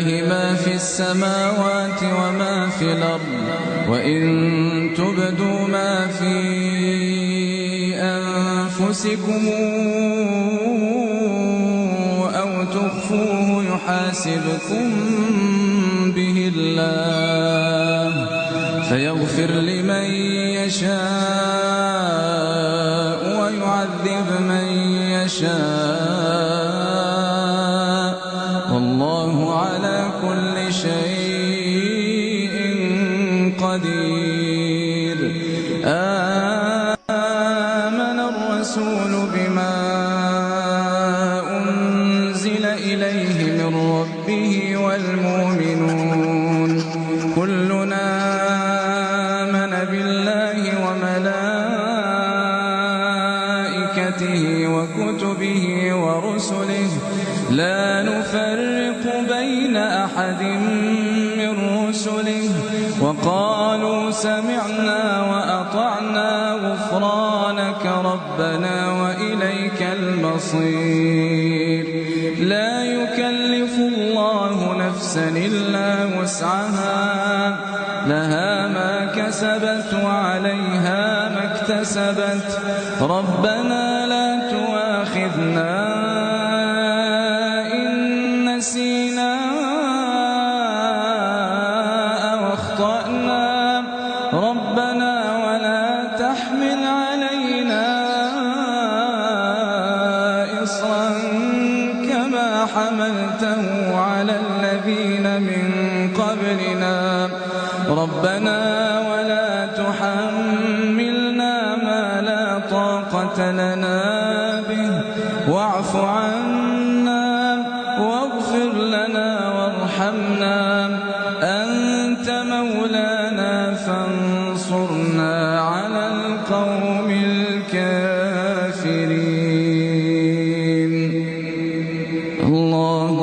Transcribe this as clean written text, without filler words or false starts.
لله ما في السماوات وما في الأرض وإن تبدوا ما في أنفسكم أو تخفوه يحاسبكم به الله فيغفر لمن يشاء ويعذب من يشاء والله على كل شيء قدير. آمن الرسول بما أنزل إليه من ربه والمؤمنون كلنا آمن بالله وملائكته وكتبه ورسله لا نفرق بين أحد من رسله وقالوا سمعنا وأطعنا غفرانك ربنا وإليك المصير. لا يكلف الله نفسا إلا وسعها لها ما كسبت وعليها ما اكتسبت ربنا لا تؤاخذنا إن نسينا أو أخطأنا ربنا ولا تحمل علينا إصرا كما حملته على الذين من قبلنا ربنا ولا تحملنا ما لا طاقة لنا به واعف عنا واغفر لنا وارحمنا أنت مولانا فانصرنا على القوم الكافرين. الله